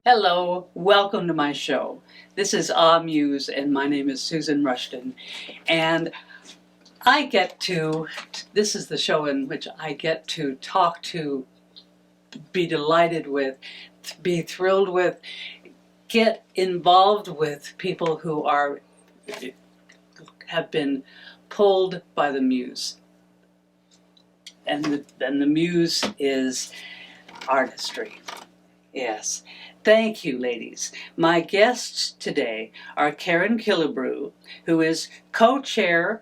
Hello, welcome to my show. This is AhMuse, and my name is Susan Rushton. And this is the show in which I get to talk to, be delighted with, be thrilled with, get involved with people who have been pulled by the muse. And the muse is artistry. Yes. Thank you, ladies. My guests today are Karen Killebrew, who is co-chair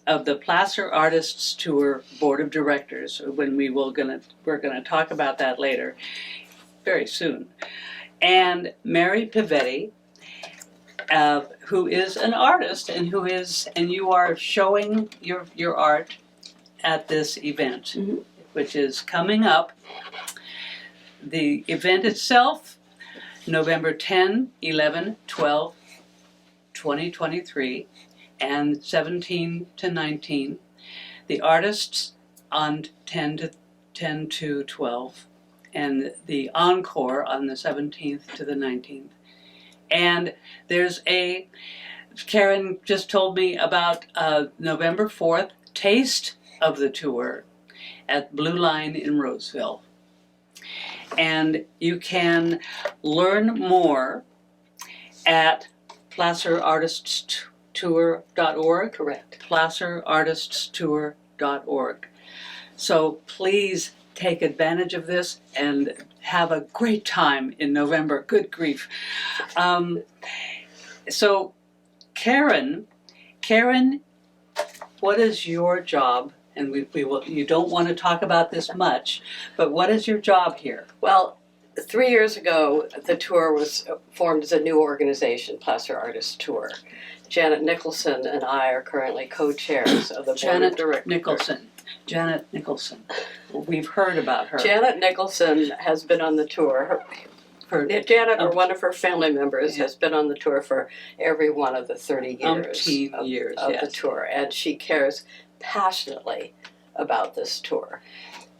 of the Placer Artists Tour Board of Directors. We're going to talk about that later, very soon. And Mary Pavetti, who is an artist and you are showing your art at this event, which is coming up. The event itself, November 10, 11, 12, 2023, and 17 to 19. The artists on 10 to 12, and the encore on the 17th to the 19th. And Karen just told me about November 4th, Taste of the Tour at Blue Line in Roseville. And you can learn more at placerartiststour.org. Correct. placerartiststour.org. So please take advantage of this and have a great time in November. Good grief. So Karen, what is your job? And you don't want to talk about this much, but what is your job here? Well, 3 years ago, the tour was formed as a new organization, Placer Artists Tour. Janet Nicholson and I are currently co-chairs of the board of directors. Janet Nicholson. We've heard about her. Janet Nicholson has been on the tour. Janet, or one of her family members, has been on the tour for every one of the 30 years of the tour, and she cares passionately about this tour.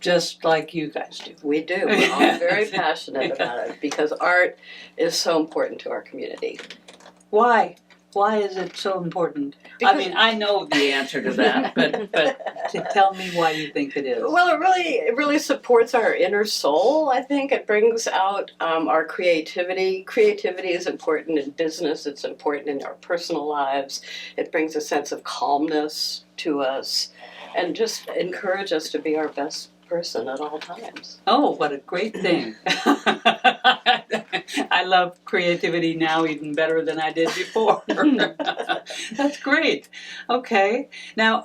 Just like you guys do. We do. We're all very passionate about it because art is so important to our community. Why? Why is it so important? Because I know the answer to that, but tell me why you think it is. Well, it really supports our inner soul, I think. It brings out our creativity. Creativity is important in business. It's important in our personal lives. It brings a sense of calmness to us and just encourage us to be our best person at all times. Oh, what a great thing. I love creativity now even better than I did before. That's great. Okay. Now,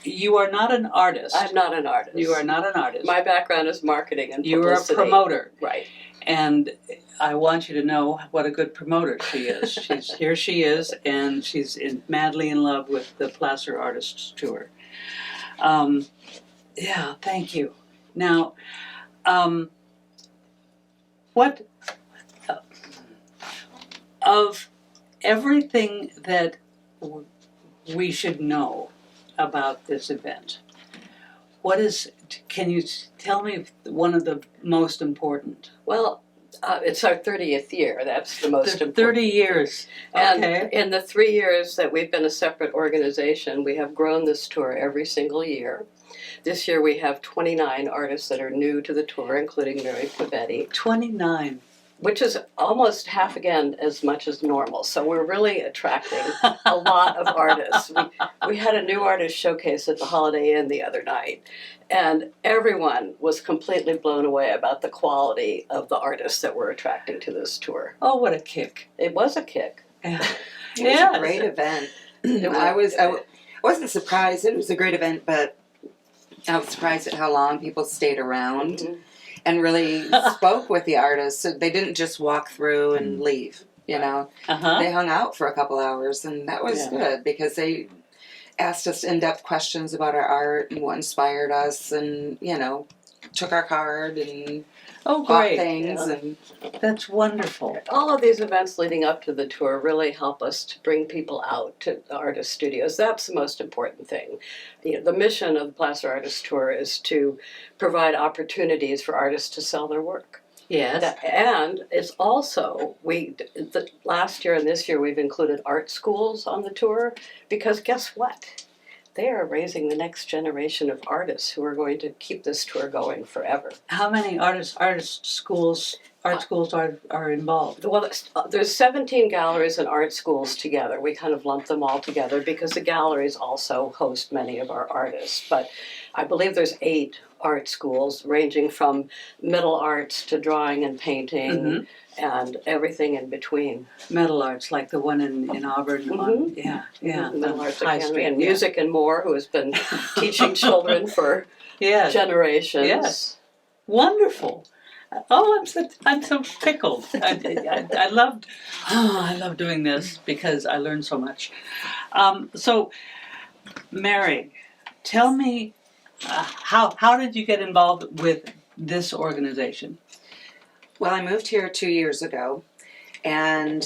you are not an artist. I'm not an artist. You are not an artist. My background is marketing and publicity. You are a promoter. Right. And I want you to know what a good promoter she is. Here she is, and she's madly in love with the Placer Artists Tour. Yeah, thank you. Now, what of everything that we should know about this event, can you tell me one of the most important? Well, it's our 30th year. That's the most important. 30 years. Okay. And in the 3 years that we've been a separate organization, we have grown this tour every single year. This year we have 29 artists that are new to the tour, including Mary Pavetti. 29. Which is almost half again as much as normal. So we're really attracting a lot of artists. We had a new artist showcase at the Holiday Inn the other night, and everyone was completely blown away about the quality of the artists that we're attracting to this tour. Oh, what a kick. It was a kick. Yeah. It was a great event. I wasn't surprised. It was a great event, but I was surprised at how long people stayed around. Mm-hmm. And really spoke with the artists. So they didn't just walk through and leave, you know. They hung out for a couple hours, and that was good because they asked us in-depth questions about our art and what inspired us, and, you know, took our card and bought things. Yeah. And that's wonderful. All of these events leading up to the tour really help us to bring people out to the artist studios. That's the most important thing. You know, the mission of the Placer Artists Tour is to provide opportunities for artists to sell their work. Yes. And it's also, last year and this year we've included art schools on the tour, because guess what? They are raising the next generation of artists who are going to keep this tour going forever. How many art schools are involved? Well, there's 17 galleries and art schools together. We kind of lump them all together because the galleries also host many of our artists. But I believe there's 8 art schools ranging from middle arts to drawing and painting and everything in between. Metal arts, like the one in Auburn. On, Middle Arts High Academy Street, and Music and More, who has been teaching children for generations. Yes. Wonderful. Oh, I'm so tickled. I love doing this because I learn so much. So, Mary, tell me, how did you get involved with this organization? Well, I moved here 2 years ago, and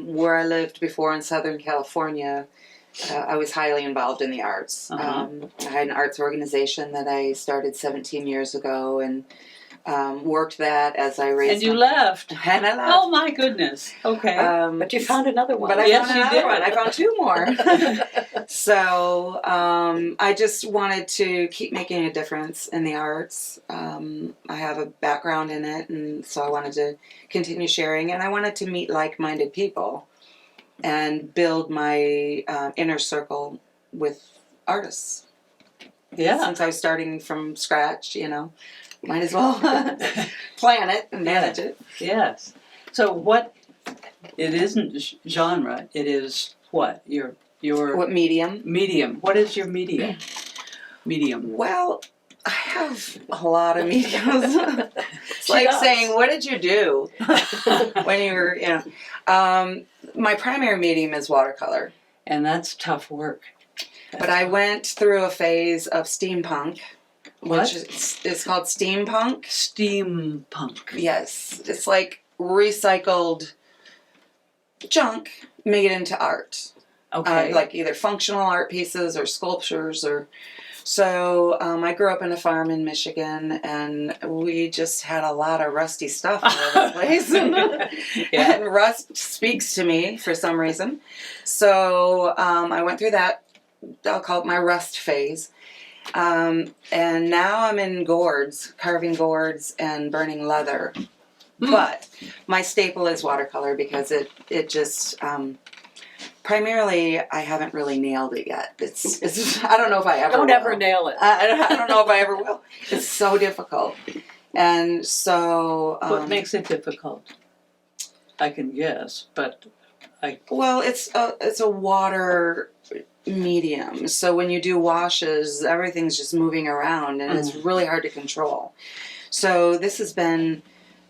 where I lived before in Southern California, I was highly involved in the arts. I had an arts organization that I started 17 years ago, and worked that as I raised. And you left. And I left. Oh my goodness. Okay. But you found another one. But I Yes, found you another did. one. I found 2 more. So I just wanted to keep making a difference in the arts. I have a background in it, and so I wanted to continue sharing. And I wanted to meet like-minded people and build my inner circle with artists. Yeah. Since I was starting from scratch, might as well plan it and manage it. Yes. So what? It isn't genre. It is what? Your What medium? medium. What is your medium? Medium. Well, I have a lot of mediums. It's She like does. saying, what did you do when you were, my primary medium is watercolor. And that's tough work. But I went through a phase of steampunk. What? Which is called steampunk. Steampunk. Yes. It's like recycled junk made into art. Okay. Like either functional art pieces or sculptures or... So I grew up in a farm in Michigan, and we just had a lot of rusty stuff all over the place. Yeah. And rust speaks to me for some reason. So I went through that, I'll call it my rust phase. And now I'm in gourds, carving gourds and burning leather. But my staple is watercolor because it just... primarily, I haven't really nailed it yet. It's I don't know if I ever Don't will. ever nail it. I don't know if I ever will. It's so difficult. And so... what makes it difficult? I can guess, but Well, it's a water medium. So when you do washes, everything's just moving around, and it's really hard to control. So this has been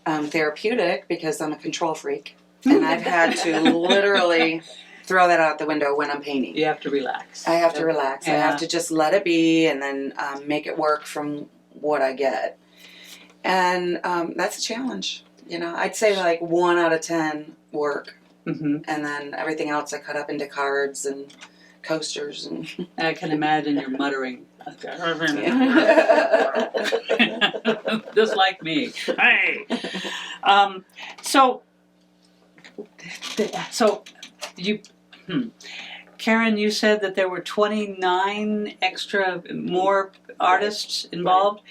therapeutic because I'm a control freak. And I've had to literally... throw that out the window when I'm painting. you have to relax. I have to relax. I Yeah. have to just let it be and then make it work from what I get. And that's a challenge. I'd say like 1 out of 10 work. Mm-hmm. And then everything else I cut up into cards and coasters. And I can imagine you're muttering. Just like me. Hey! So you... Karen, you said that there were 29 more artists involved,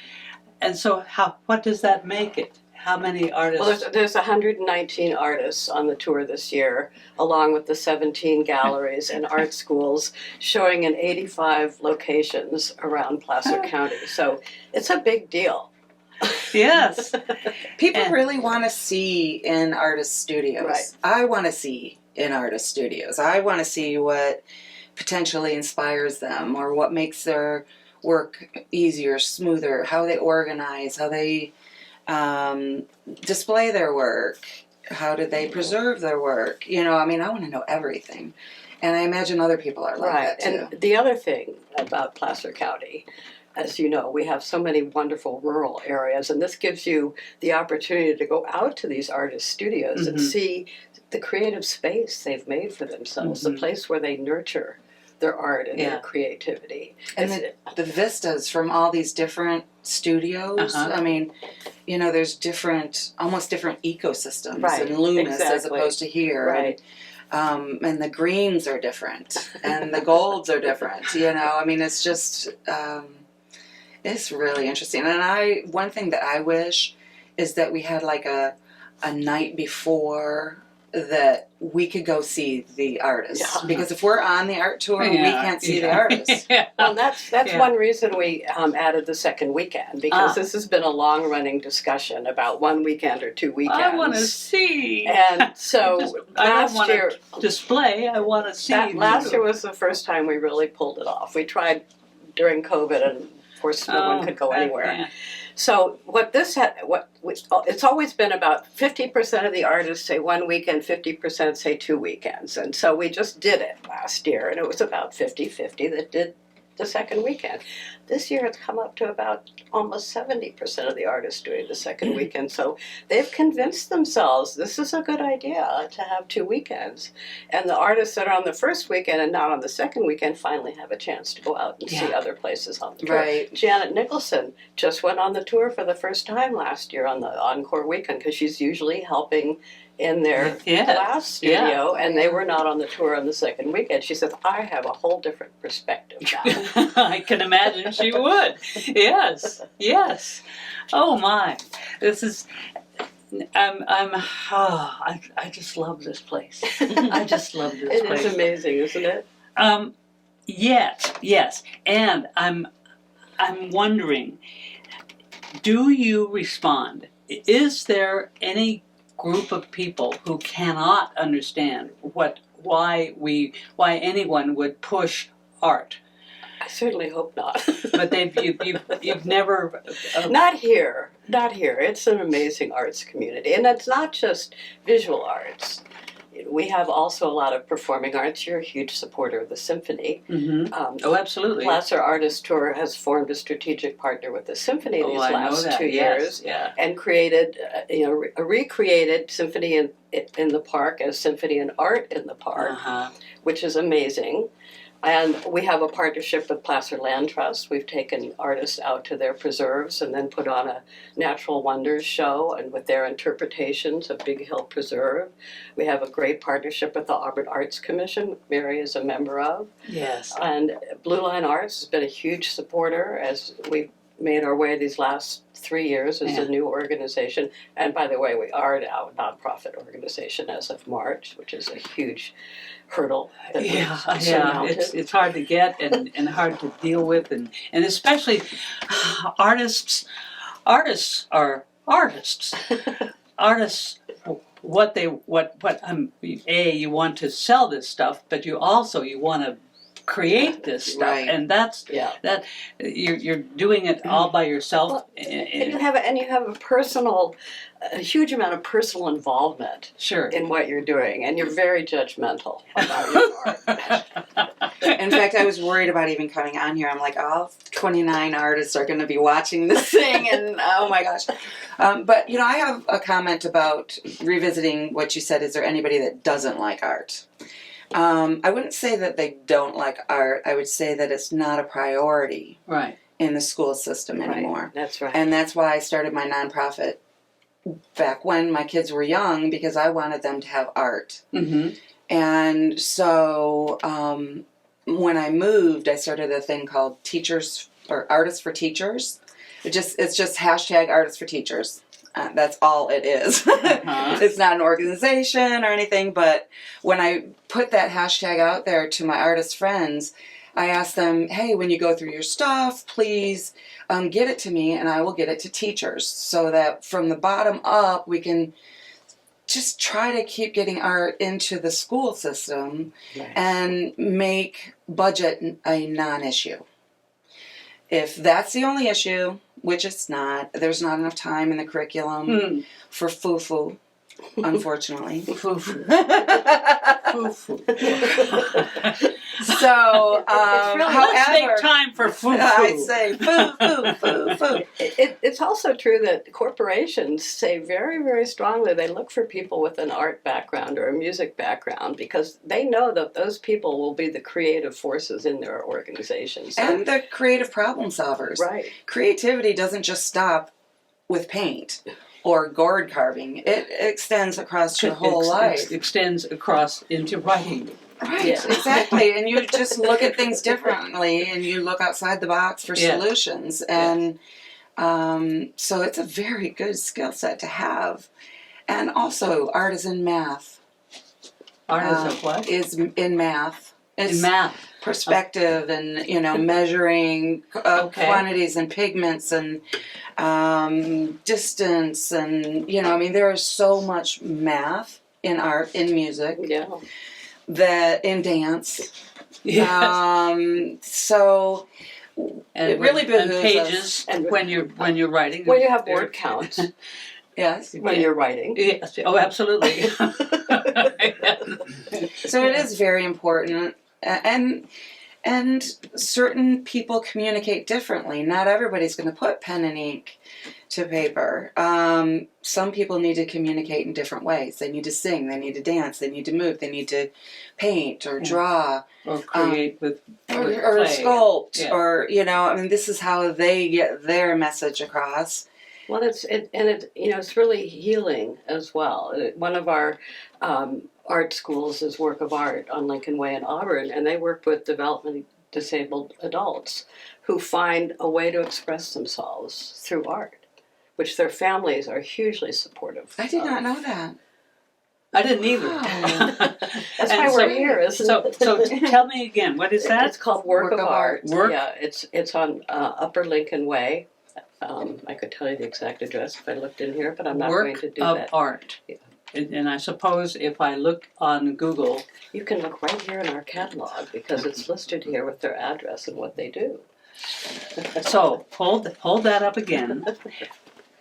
and so what does that make it? How many artists? Well, there's 119 artists on the tour this year, along with the 17 galleries and art schools, showing in 85 locations around Placer County. So it's a big deal. Yes. people really want to see in artist studios. Right. I want to see in artist studios. I want to see what potentially inspires them or what makes their work easier, smoother, how they organize, how they display their work, how do they preserve their work. I want to know everything. And I imagine other people are like that too. And the other thing about Placer County, as you know, we have so many wonderful rural areas, and this gives you the opportunity to go out to these artist studios and see the creative space they've made for themselves, the place where they nurture their art and Yeah. their creativity. And It's- the vistas from all these different studios. Uh-huh. I mean, there's almost different ecosystems Right, in Loomis as exactly. opposed to here. right. And the greens are different and the golds are different. I mean, it's just, it's really interesting. And one thing that I wish is that we had like a night before that we could go see the artists. Yeah. Because if we're on the art tour, we can't see the artists. Well, that's Yeah. one reason we added the second weekend, because this has been a long-running discussion about one weekend or 2 weekends. I want to see. And so I don't last want year, to display. I want to see. last year was the first time we really pulled it off. We tried during COVID, and of course no one could go anywhere. So it's always been about 50% of the artists say one weekend, 50% say 2 weekends. And so we just did it last year, and it was about 50-50 that did the second weekend. This year it's come up to about almost 70% of the artists doing the second weekend. So they've convinced themselves this is a good idea to have 2 weekends. And the artists that are on the first weekend and not on the second weekend finally have a chance to go out and see other places on the tour. Right. Janet Nicholson just went on the tour for the first time last year on the Encore weekend, because she's usually helping in their glass studio, and they were not on the tour on the second weekend. She says, I have a whole different perspective now. I can imagine she would. Yes. Oh my. This is. I just love this place. I just love this place. It is amazing, isn't it? Yes, and I'm wondering, do you respond? Is there any group of people who cannot understand why anyone would push art? I certainly hope not. But you've never Not here. It's an amazing arts community, and it's not just visual arts. We have also a lot of performing arts. You're a huge supporter of the symphony. Mm-hmm. Oh, absolutely. Placer Artist Tour has formed a strategic partner with the symphony these last 2 years, and created, a recreated symphony in the park as symphony and art in the park, which is amazing. And we have a partnership with Placer Land Trust. We've taken artists out to their preserves and then put on a Natural Wonders show, and with their interpretations of Big Hill Preserve. We have a great partnership with the Auburn Arts Commission, Mary is a member of. Yes. And Blue Line Arts has been a huge supporter as we've made our way these last 3 years as a new organization. And by the way, we are now a nonprofit organization as of March, which is a huch hurdle that we've surmounted. It's hard to get and hard to deal with, and especially artists are artists. Artists, you want to sell this stuff, but you want to create this stuff, Right. and that you're doing it all by yourself. Well, and you have a huge amount of personal involvement Sure. in what you're doing, and you're very judgmental about your art. In fact, I was worried about even coming on here. I'm like, all 29 artists are going to be watching this thing, and oh my gosh. But, I have a comment about revisiting what you said. Is there anybody that doesn't like art? I wouldn't say that they don't like art. I would say that it's not a priority in the school system anymore. Right. That's right. And that's why I started my nonprofit back when my kids were young, because I wanted them to have art. Mm-hmm. And so when I moved, I started a thing called Artists for Teachers. It's just hashtag Artists for Teachers. That's all it is. It's not an organization or anything, but when I put that hashtag out there to my artist friends, I asked them, hey, when you go through your stuff, please get it to me and I will get it to teachers, so that from the bottom up we can just try to keep getting art into the school system and make budget a non-issue. If that's the only issue, which it's not, there's not enough time in the curriculum for foo-foo, unfortunately. Foo-foo. foo-foo. So, really- Let's make however, time for foo-foo. I'd say foo. It's also true that corporations say very, very strongly they look for people with an art background or a music background because they know that those people will be the creative forces in their organizations. So, And the creative problem solvers. right. Creativity doesn't just stop with paint or gourd carving. It extends across your whole life. Extends across into writing. Right, Yeah. exactly. And you just look at things differently and you look outside the box for Yeah. solutions. And so it's a very good skill set to have. And also, art is in math. Art is of what? Is in math. It's In math. perspective and, measuring Okay. quantities and pigments and distance. And, there is so much math in art, in music, Yeah. that in dance. Yes. So and it really and behooves pages us. And when you're writing. When you have word counts Yes. when you're writing. Yes. Oh, absolutely. So it is very important, and certain people communicate differently. Not everybody's going to put pen and ink to paper. Some people need to communicate in different ways. They need to sing. They need to dance. They need to move. They need to paint or draw Or create with or clay. sculpt Yeah. or this is how they get their message across. Well, it's really healing as well. One of our art schools is Work of Art on Lincoln Way in Auburn, and they work with developmentally disabled adults who find a way to express themselves through art, which their families are hugely supportive. I did of. not know that. I didn't either. Wow. That's And why so- we're here, isn't So, it? so tell me again, what is that? It's called Work of Art. Work? Yeah, it's on Upper Lincoln Way. I could tell you the exact address if I looked in here, but I'm not going Work to do of that. art. Yeah. And I suppose if I look on Google, You can look right here in our catalog because it's listed here with their address and what they do. so hold that up again,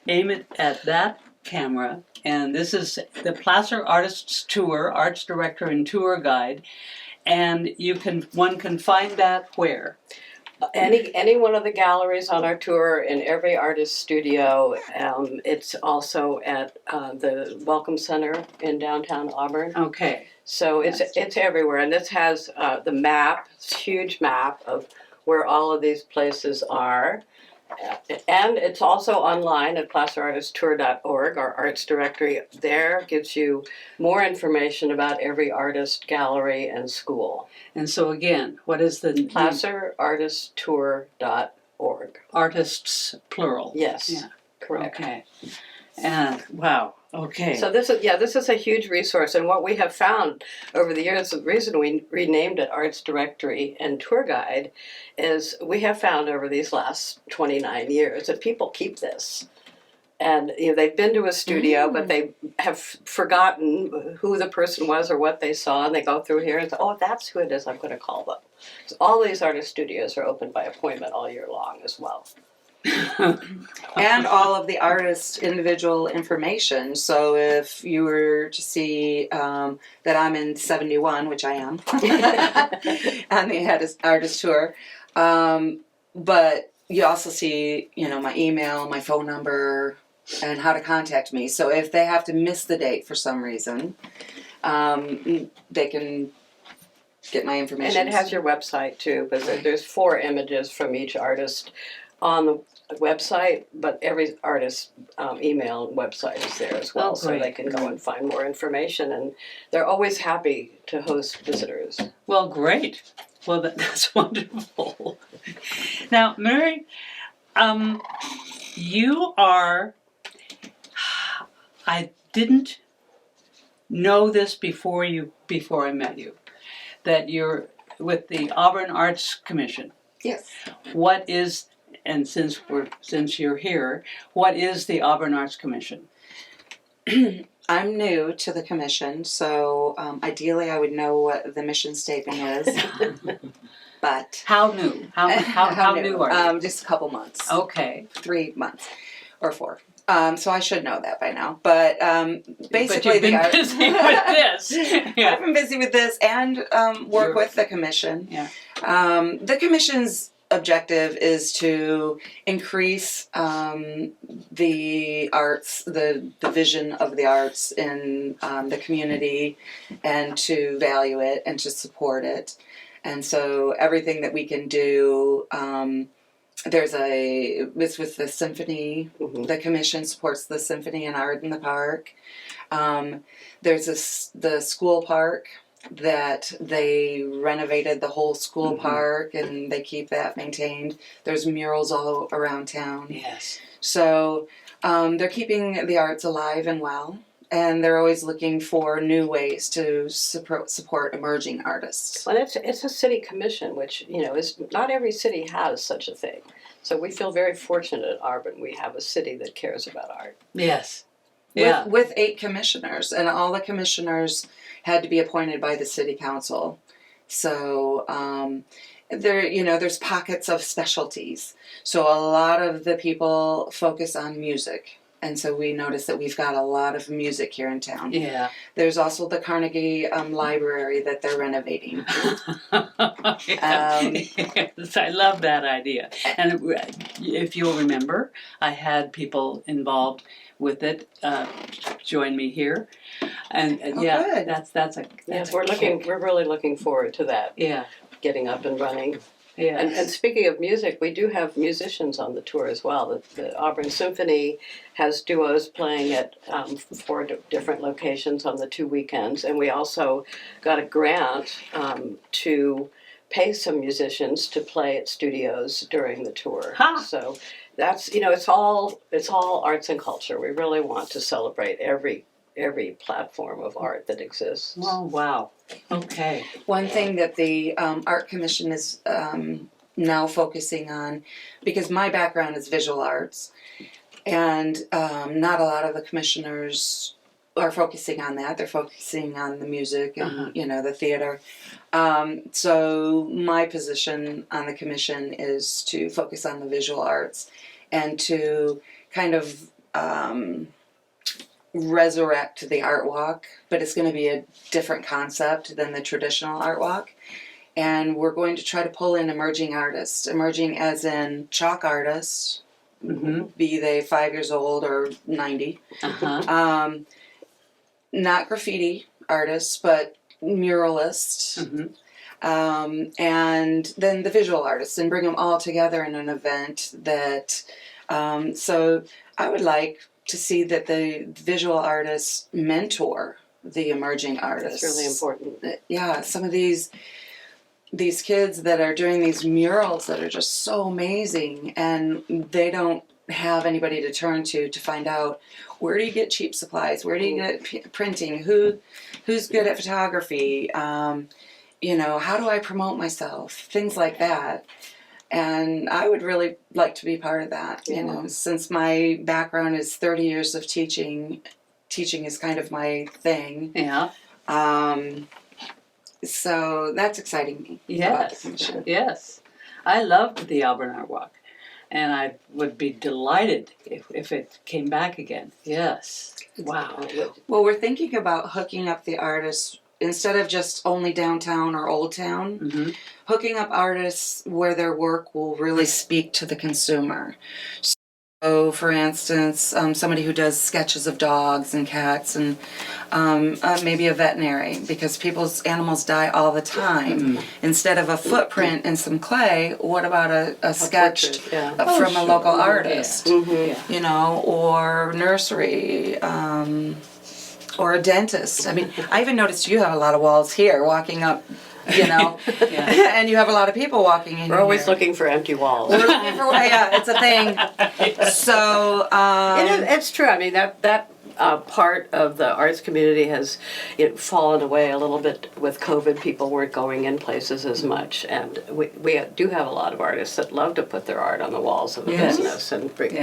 aim it at that camera, and this is the Placer Artists Tour, Arts Director and Tour Guide, and one can find that where? Any one of the galleries on our tour, in every artist studio. It's also at the Welcome Center in downtown Auburn. Okay. So it's everywhere, and this has the map, this huge map of where all of these places are. And it's also online at placerartisttour.org. Our arts directory there gives you more information about every artist, gallery, and school. And so again, what is the name? placerartisttour.org. Artists, plural. Yes, Yeah. correct. Okay. And wow. Okay. So this is a huge resource, and what we have found over the years, the reason we renamed it Arts Directory and Tour Guide, is we have found over these last 29 years that people keep this, and they've been to a studio, but they have forgotten who the person was or what they saw, and they go through here and say, "Oh, that's who it is. I'm going to call them." So all these artist studios are open by appointment all year long as well. And all of the artist individual information. So if you were to see that I'm in 71, which I am, on the artist tour, but you also see, my email, my phone number, and how to contact me. So if they have to miss the date for some reason, they can get my information. And it has your website too, but there's 4 images from each artist on the website, but every artist's email and website is there as well, so great. they can go and find more information, and they're always happy to host visitors. Well, great. Well, that's wonderful. Now, Mary, you are, I didn't know this before I met you, that you're with the Auburn Arts Commission. Yes. What is, and since you're here, what is the Auburn Arts Commission? I'm new to the commission, so ideally I would know what the mission statement is. But How new? How new are you? Just a couple months. Okay. 3 months or 4. So I should know that by now. But basically, but you've been busy with this. Yeah. I've been busy with this and work with the commission. Yeah. The commission's objective is to increase the arts, the vision of the arts in the community, and to value it and to support it. And so everything that we can do. It's with the symphony. Mm-hmm. The commission supports the symphony and art in the park. There's the school park that they renovated the whole school Mm-hmm. park, and they keep that maintained. There's murals all around town. Yes. So they're keeping the arts alive and well. And they're always looking for new ways to support emerging artists. And it's a city commission, which, is not every city has such a thing. So we feel very fortunate at Auburn. We have a city that cares about art. Yes. Yeah. With 8 commissioners, and all the commissioners had to be appointed by the city council. So there's pockets of specialties. So a lot of the people focus on music. And so we notice that we've got a lot of music here in town. Yeah. There's also the Carnegie Library that they're renovating. Yes, I love that idea. And if you'll remember, I had people involved with it join me here, and good. We're really looking forward to that. Yeah. Getting up and running. Yeah. And speaking of music, we do have musicians on the tour as well. The Auburn Symphony has duos playing at 4 different locations on the 2 weekends, and we also got a grant to pay some musicians to play at studios during the tour. Huh. So that's it's all arts and culture. We really want to celebrate every platform of art that exists. Oh, wow. Okay. One thing that the Art Commission is now focusing on, because my background is visual arts, and not a lot of the commissioners are focusing on that. They're focusing on the music and the theater. So my position on the commission is to focus on the visual arts and to kind of resurrect the art walk, but it's going to be a different concept than the traditional art walk. And we're going to try to pull in emerging artists, emerging as in chalk artists, be they 5 years old or 90. Not graffiti artists, but muralists. And then the visual artists, and bring them all together in an event that, so I would like to see that the visual artists mentor the emerging artists. That's really important. Yeah, some of these kids that are doing these murals that are just so amazing, and they don't have anybody to turn to find out where do you get cheap supplies, where do you get printing, who's good at photography, how do I promote myself, things like that. And I would really like to be part of that, since my background is 30 years of teaching. Teaching is kind of my thing. Yeah. So that's exciting me. Yes. Yes. I loved the Auburn Art Walk, and I would be delighted if it came back again. Yes. Wow. Well, we're thinking about hooking up the artists instead of just only downtown or Old Town, hooking up artists where their work will really speak to the consumer. So, for instance, somebody who does sketches of dogs and cats, and maybe a veterinary, because people's animals die all the time. Instead of a footprint and some clay, what about a sketch from a local artist? Or nursery. Or a dentist. I mean, I even noticed you have a lot of walls here walking up, and you have a lot of people walking in. We're always looking for empty walls. We're looking for, it's a thing. So, it's true. I mean, that part of the arts community has fallen away a little bit with COVID. People weren't going in places as much, and we do have a lot of artists that love to put their art on the walls of a business and bring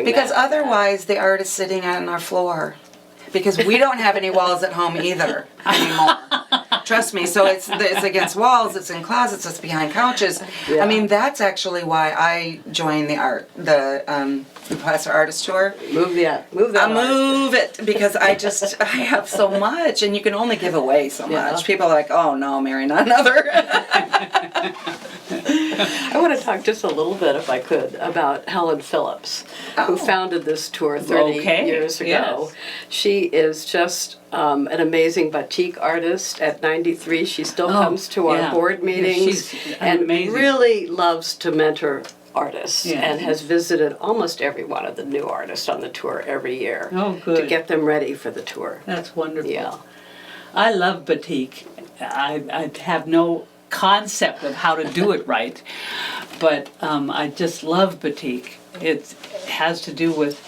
because otherwise the art is sitting on our floor. Because we don't have any walls at home either anymore. Trust me. So it's against walls, it's in closets, it's behind couches. Yeah. I mean, that's actually why I joined the Placer Artist Tour. Move that. I move it because I have so much, and you can only give away so much. People are like, oh no, Mary, not another. I want to talk just a little bit, if I could, about Helen Phillips, who founded this tour 30 years ago. Yes. She is just an amazing batik artist. At 93, she still comes to our board meetings and amazing. really loves to mentor artists, Yeah. and has visited almost every one of the new artists on the tour every year Oh, good. to get them ready for the tour. That's wonderful. Yeah. I love batik. I have no concept of how to do it right, but I just love batik. It has to do with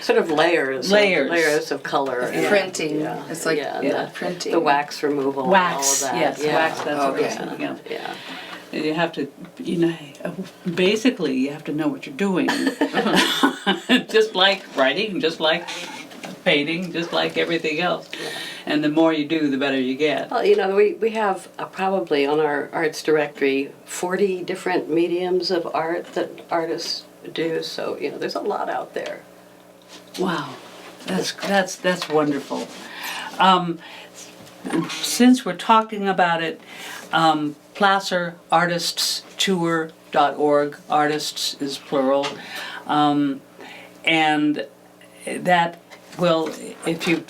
Sort of layers of color. And, Printing. yeah. It's like printing. The wax removal wax. and all of that. Yes, wax. That's what Okay. I'm thinking of. Yeah. You have to, basically you have to know what you're doing. Just like writing, just like painting, just like everything else. And the more you do, the better you get. Well, we have probably on our arts directory 40 different mediums of art that artists do. So, there's a lot out there. Wow, that's wonderful. Since we're talking about it, placerartiststour.org, artists is plural, and that will, if you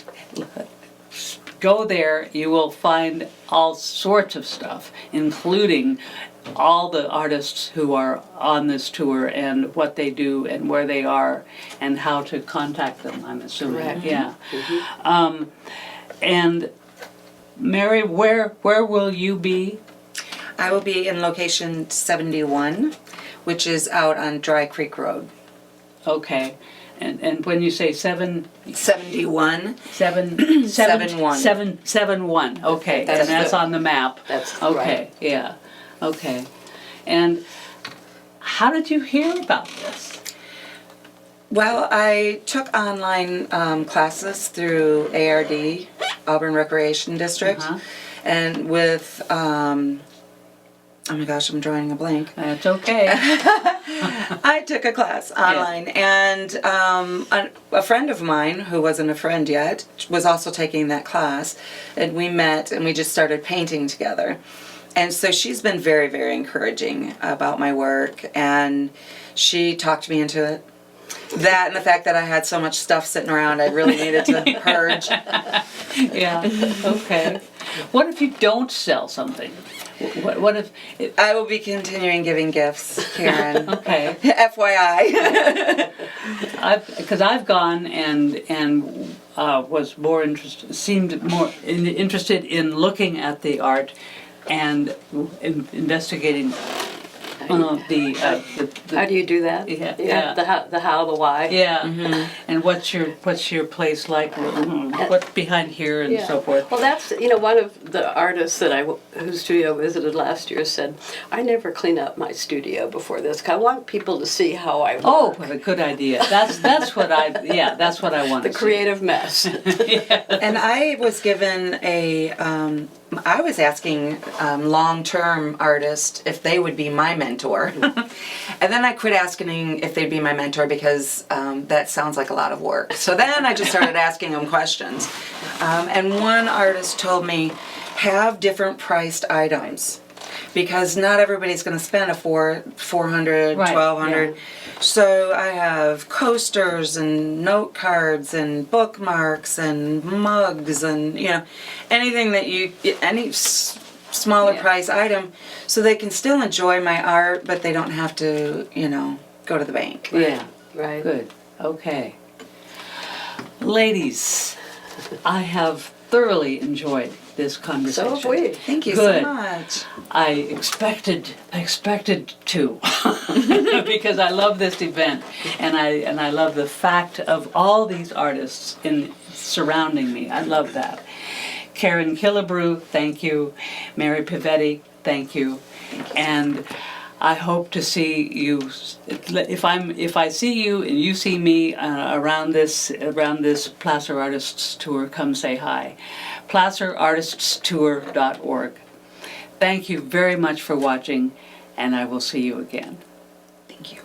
go there, you will find all sorts of stuff, including all the artists who are on this tour and what they do and where they are and how to contact them, I'm assuming. Correct. Yeah. And Mary, where will you be? I will be in location 71, which is out on Dry Creek Road. Okay. And when you say 71, 71. 771. Okay. That's and that's the- on the map. That's okay. right. Yeah. Okay. And how did you hear about this? Well, I took online classes through ARD, Auburn Recreation District, and with, oh my gosh, I'm drawing a blank. That's okay. I took a class online, and a friend of mine, who wasn't a friend yet, was also taking that class, and we met and we just started painting together. And so she's been very, very encouraging about my work, and she talked me into it. That and the fact that I had so much stuff sitting around, I really needed to purge. Yeah. Okay. What if you don't sell something? What if? I will be continuing gifts, Karen. Okay. FYI. Because I've gone and was more interested, seemed more interested in looking at the art and investigating the How do you do that? Yeah. The how, the why. yeah. And what's your place like? What's behind here and so forth? Well, that's one of the artists that whose studio I visited last year said, "I never clean up my studio before this. 'Cause I want people to see how I work." Oh, what a good idea. That's what I want The to creative mess. see. And I was given I was asking long-term artists if they would be my mentor. And then I quit asking if they'd be my mentor because that sounds like a lot of work. So then I just started asking them questions. And one artist told me, have different priced items. Because not everybody's going to spend a $400, Right, $1,200. yeah. So I have coasters and note cards and bookmarks and mugs and anything that any smaller price item, so they can still enjoy my art, but they don't have to go to the bank. Yeah. Right. Good. Okay. Ladies, I have thoroughly enjoyed this conversation. So have we. Thank you Good. so much. I expected to because I love this event and I love the fact of all these artists surrounding me. I love that. Karen Killebrew, thank you. Mary Pivetti, thank you. And I hope to see you. If I see you and you see me around this Placer Artists Tour, come say hi. placerartiststour.org. Thank you very much for watching, and I will see you again. Thank you.